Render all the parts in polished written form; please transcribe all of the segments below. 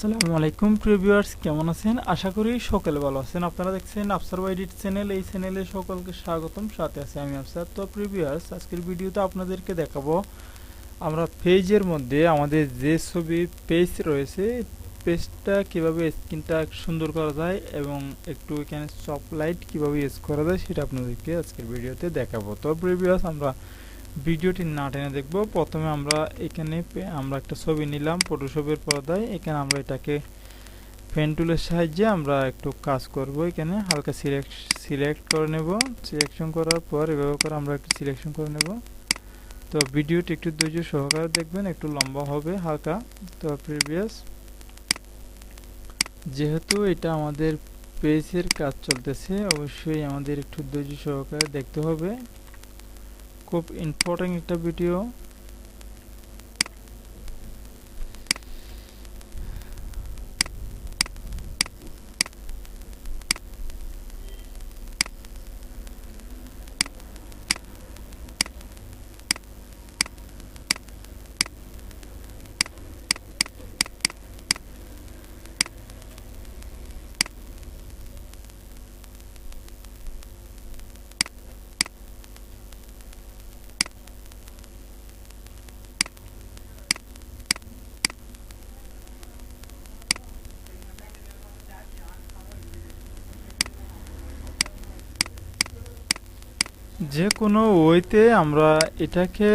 আসসালামু আলাইকুম প্রিয় ভিউয়ার্স, কেমন আছেন? আশা করি সকলে ভালো আছেন। আপনারা দেখছেন আফসার এডিট চ্যানেল। এই চ্যানেলে সকলকে স্বাগতম। সাথে আছে আমি আফসার। তো প্রিয় ভিউয়ার্স, আজকের ভিডিওতে আপনাদেরকে দেখাবো আমরা পেজের মধ্যে আমাদের যে ছবি পেজ রয়েছে, পেজটা কিভাবে স্ক্রিনটা সুন্দর করা যায় এবং একটু এখানে সফট লাইট কিভাবে ইউজ করা যায় সেটা আপনাদেরকে আজকের ভিডিওতে দেখাবো। তো প্রিয় ভিউয়ার্স, আমরা ভিডিওটি না টেনে দেখব। প্রথমে আমরা এখানে আমরা একটা ছবি নিলাম ফটোশপের পর্দায়। এখানে আমরা এটাকে পেন টুলের সাহায্যে আমরা একটু কাজ করব। এখানে হালকা সিলেক্ট করে নেব। সিলেকশন করার পর এভাবে করে আমরা একটু সিলেকশন করে নেব। তো ভিডিওটি একটু ধৈর্য সহকারে দেখবেন, একটু লম্বা হবে হালকা। তো প্রিভিয়াস, যেহেতু এটা আমাদের পেজের কাজ চলতেছে, অবশ্যই আমাদের একটু ধৈর্য সহকারে দেখতে হবে। খুব ইম্পর্টেন্ট একটা ভিডিও। যে কোনো ওয়েতে আমরা এটাকে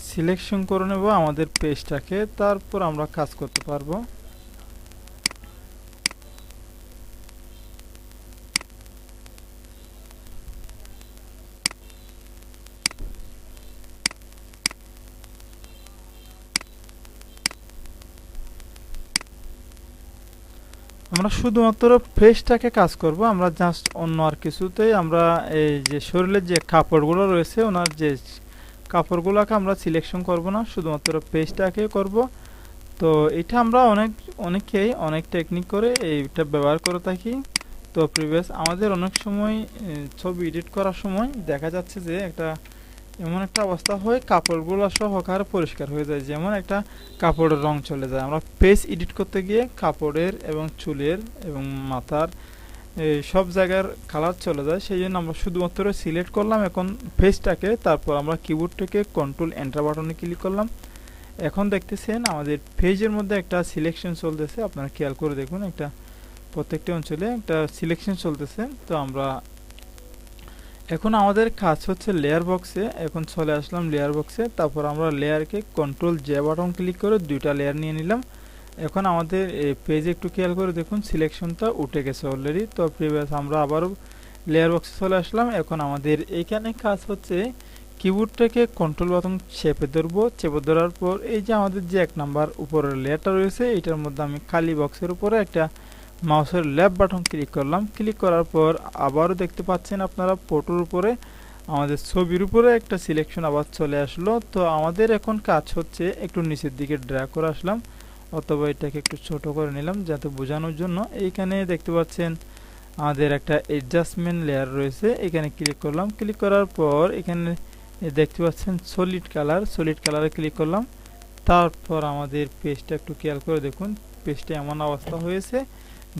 সিলেকশন করে নেব আমাদের পেজটাকে, তারপর আমরা কাজ করতে পারবো। আমরা শুধুমাত্র পেজটাকে কাজ করব, আমরা জাস্ট অন্য আর কিছুতেই আমরা এই যে শরীরের যে কাপড়গুলো রয়েছে ওনার যে কাপড়গুলোকে আমরা সিলেকশন করব না, শুধুমাত্র পেজটাকে করব। তো এটা আমরা অনেকেই অনেক টেকনিক করে এইটা ব্যবহার করে থাকি। তো প্রিভিয়াস আমাদের অনেক সময় ছবি এডিট করার সময় দেখা যাচ্ছে যে এমন একটা অবস্থা হয় কাপড়গুলো সহকারে পরিষ্কার হয়ে যায়, যেমন একটা কাপড়ের রং চলে যায়। আমরা পেজ এডিট করতে গিয়ে কাপড়ের এবং চুলের এবং মাথার সব জায়গার কালার চলে যায়। সেই জন্য আমরা শুধুমাত্র সিলেক্ট করলাম এখন পেজটাকে, তারপর আমরা কিবোর্ড থেকে কন্ট্রোল এন্টার বাটনে ক্লিক করলাম। এখন দেখতেছেন আমাদের পেজের মধ্যে একটা সিলেকশন চলতেছে। আপনারা খেয়াল করে দেখুন, একটা প্রত্যেকটা অঞ্চলে একটা সিলেকশন চলতেছে। তো আমরা এখন আমাদের কাজ হচ্ছে লেয়ার বক্সে। এখন চলে আসলাম লেয়ার বক্সে, তারপর আমরা লেয়ারকে কন্ট্রোল জে বাটন ক্লিক করে দুইটা লেয়ার নিয়ে নিলাম। এখন আমাদের পেজে একটু খেয়াল করে দেখুন সিলেকশনটা উঠে গেছে অলরেডি। তো প্রিভিয়াস আমরা আবারও লেয়ার বক্সে চলে আসলাম। এখন আমাদের এইখানে কাজ হচ্ছে কিবোর্ডটাকে কন্ট্রোল বাটন চেপে ধরবো। চেপে ধরার পর এই যে আমাদের যে 1 নাম্বার উপরের লেয়ারটা রয়েছে, এটার মধ্যে আমি খালি বক্সের উপরে একটা মাউসের লেফট বাটন ক্লিক করলাম। ক্লিক করার পর আবারও দেখতে পাচ্ছেন আপনারা ফটোর উপরে আমাদের ছবির উপরে একটা সিলেকশন আবার চলে আসলো। তো আমাদের এখন কাজ হচ্ছে একটু নিচের দিকে ড্র্যাগ করে আসলাম, অথবা এটাকে একটু ছোট করে নিলাম যাতে বোঝানোর জন্য। এইখানে দেখতে পাচ্ছেন আমাদের একটা অ্যাডজাস্টমেন্ট লেয়ার রয়েছে, এখানে ক্লিক করলাম। ক্লিক করার পর এখানে দেখতে পাচ্ছেন সলিড কালারে ক্লিক করলাম। তারপর আমাদের পেজটা একটু খেয়াল করে দেখুন, পেজটা এমন অবস্থা হয়েছে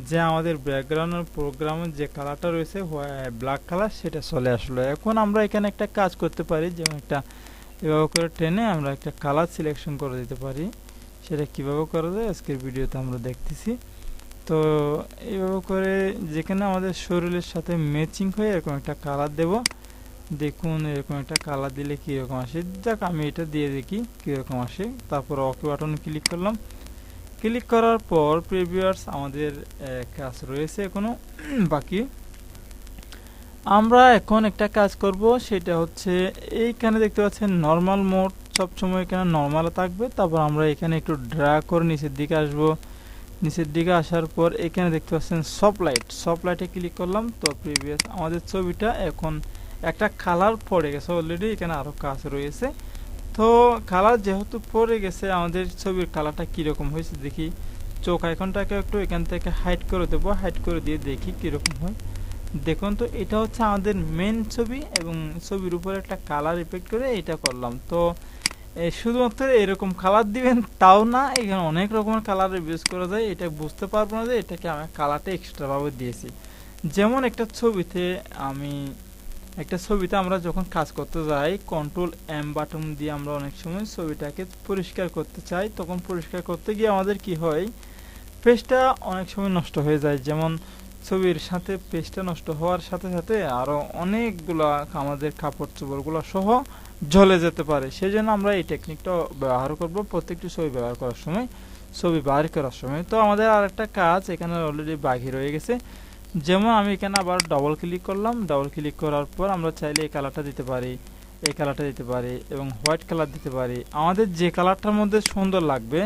যে আমাদের ব্যাকগ্রাউন্ডের প্রোগ্রামের যে কালারটা রয়েছে ব্ল্যাক কালার, সেটা চলে আসলো। এখন আমরা এখানে একটা কাজ করতে পারি, যেমন একটা এভাবে করে টেনে আমরা একটা কালার সিলেকশন করে দিতে পারি। সেটা কিভাবে করা যায় আজকের ভিডিওতে আমরা দেখতেছি। তো এইভাবে করে যেখানে আমাদের শরীরের সাথে ম্যাচিং হয়ে এরকম একটা কালার দেব। দেখুন এরকম একটা কালার দিলে কীরকম আসে। যাক, আমি এটা দিয়ে দেখি কীরকম আসে। তারপর ওকে বাটনে ক্লিক করলাম। ক্লিক করার পর প্রিভিউয়ার্স আমাদের কাজ রয়েছে এখনো বাকি। আমরা এখন একটা কাজ করব, সেটা হচ্ছে এইখানে দেখতে পাচ্ছেন নরমাল মোড, সবসময় এখানে নরমাল থাকবে। তারপর আমরা এখানে একটু ড্র্যাগ করে নিচের দিকে আসব। নিচের দিকে আসার পর এখানে দেখতে পাচ্ছেন সফট লাইটে ক্লিক করলাম। তো প্রিভিয়াস আমাদের ছবিটা এখন একটা কালার পড়ে গেছে অলরেডি, এখানে আরও কাজ রয়েছে। তো কালার যেহেতু পড়ে গেছে, আমাদের ছবির কালারটা কীরকম হয়েছে দেখি। চোখ আইকনটাকে একটু এখান থেকে হাইড করে দেবো, হাইড করে দিয়ে দেখি কীরকম হয়। দেখুন, তো এটা হচ্ছে আমাদের মেন ছবি এবং ছবির উপরে একটা কালার ইফেক্ট করে এটা করলাম। তো শুধুমাত্র এরকম কালার দিবেন তাও না, এখানে অনেক রকমের কালার ইউজ করা যায়। এটা বুঝতে পারবো না যে এটাকে আমি কালারটা এক্সট্রা ভাবে দিয়েছি। যেমন একটা ছবিতে আমরা যখন কাজ করতে যাই, কন্ট্রোল এম বাটন দিয়ে আমরা অনেক সময় ছবিটাকে পরিষ্কার করতে চাই। তখন পরিষ্কার করতে গিয়ে আমাদের কি হয়, পেজটা অনেক সময় নষ্ট হয়ে যায়। যেমন ছবির সাথে পেজটা নষ্ট হওয়ার সাথে সাথে আরো অনেকগুলা আমাদের কাপড় চোপড়গুলো সহ জ্বলে যেতে পারে। সেই জন্য আমরা এই টেকনিকটা ব্যবহার করব প্রত্যেকটি ছবি ব্যবহার করার সময়, ছবি বাইর করার সময়। তো আমাদের আর একটা কাজ এখানে অলরেডি বাকি রয়ে গেছে। যেমন আমি এখানে আবার ডবল ক্লিক করলাম। ডবল ক্লিক করার পর আমরা চাইলে এই কালারটা দিতে পারি, এই কালারটা দিতে পারি এবং হোয়াইট কালার দিতে পারি। আমাদের যে কালারটার মধ্যে সুন্দর লাগবে,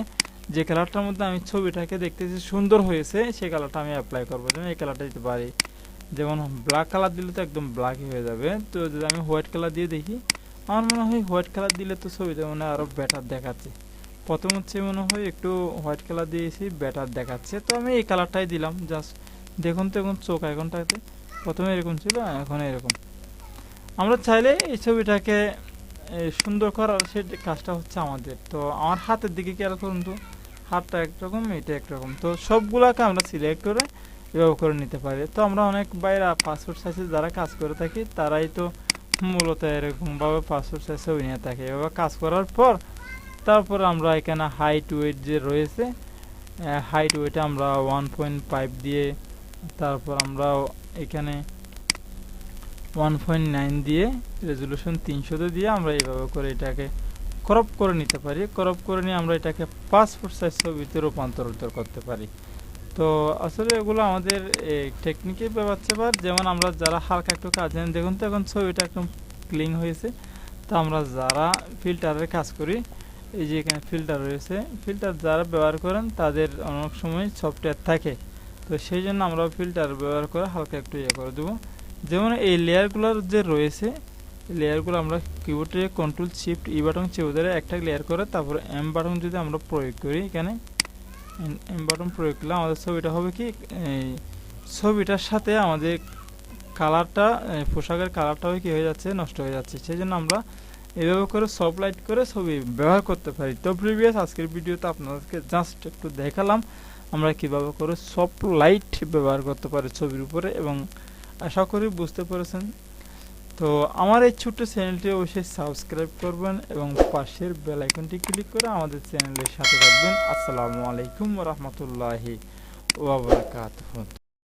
যে কালারটার মধ্যে আমি ছবিটাকে দেখতেছি সুন্দর হয়েছে, সেই কালারটা আমি অ্যাপ্লাই করবো। যেমন এই কালারটা দিতে পারি। যেমন ব্ল্যাক কালার দিলে তো একদম ব্ল্যাকই হয়ে যাবে। তো যদি আমি হোয়াইট কালার দিয়ে দেখি, আমার মনে হয় হোয়াইট কালার দিলে তো ছবিটা মনে হয় আরো বেটার দেখাচ্ছে। প্রথম হচ্ছে মনে হয় একটু হোয়াইট কালার দিয়েছি, বেটার দেখাচ্ছে। তো আমি এই কালারটাই দিলাম। জাস্ট দেখুন তো এখন চোখ এখনটাতে প্রথমে এরকম ছিল, এখন এরকম। আমরা চাইলে এই ছবিটাকে সুন্দর করার সেই কাজটা হচ্ছে আমাদের। তো আমার হাতের দিকে খেয়াল করুন তো, হাতটা একরকম, এটা একরকম। তো সবগুলাকে আমরা সিলেক্ট করে এভাবে করে নিতে পারি। তো আমরা অনেক বাইরে পাসপোর্ট সাইজে যারা কাজ করে থাকি, তারাই তো মূলত এরকম ভাবে পাসপোর্ট সাইজ ছবি নিয়ে থাকে। এভাবে কাজ করার পর তারপর আমরা এখানে হাইট ওয়েট যে রয়েছে, হাইট ওয়েট আমরা 1.5 দিয়ে, তারপর আমরা এখানে 1.9 দিয়ে, রেজুলেশন 300 দিয়ে আমরা এইভাবে করে এটাকে ক্রপ করে নিতে পারি। ক্রপ করে নিয়ে আমরা এটাকে পাসপোর্ট সাইজ ছবিতে রূপান্তরিত করতে পারি। তো আসলে এগুলো আমাদের টেকনিকে ব্যাপার। যেমন আমরা যারা হালকা একটু কাজ জানি, দেখুন তো এখন ছবিটা একদম ক্লিন হয়েছে। তো আমরা যারা ফিল্টারের কাজ করি, এই যে এখানে ফিল্টার রয়েছে, ফিল্টার যারা ব্যবহার করেন তাদের অনেক সময় সফটওয়্যার থাকে। তো সেই জন্য আমরা ফিল্টার ব্যবহার করে হালকা একটু ইয়ে করে দেবো। যেমন এই লেয়ারগুলোর যে রয়েছে, লেয়ারগুলো আমরা কিবোর্ডে কন্ট্রোল শিফট ই বাটন চেপে ধরে একটা লেয়ার করে তারপর এম বাটন যদি আমরা প্রয়োগ করি, এখানে এম বাটন প্রয়োগ করলে আমাদের ছবিটা হবে কি, ছবিটার সাথে আমাদের কালারটা, পোশাকের কালারটাও কি হয়ে যাচ্ছে, নষ্ট হয়ে যাচ্ছে। সেই জন্য আমরা এভাবে করে সফট লাইট করে ছবি ব্যবহার করতে পারি। তো প্রিভিয়াস আজকের ভিডিওতে আপনাদেরকে জাস্ট একটু দেখালাম আমরা কিভাবে করে সফট লাইট ব্যবহার করতে পারি ছবির উপরে, এবং আশা করি বুঝতে পেরেছেন। তো আমার এই ছোট্ট চ্যানেলটি অবশ্যই সাবস্ক্রাইব করবেন এবং পাশের বেল আইকনটি ক্লিক করে আমাদের চ্যানেলের সাথে থাকবেন। আসসালামু আলাইকুম ওয়া রাহমাতুল্লাহি ওয়া বারাকাতুহু।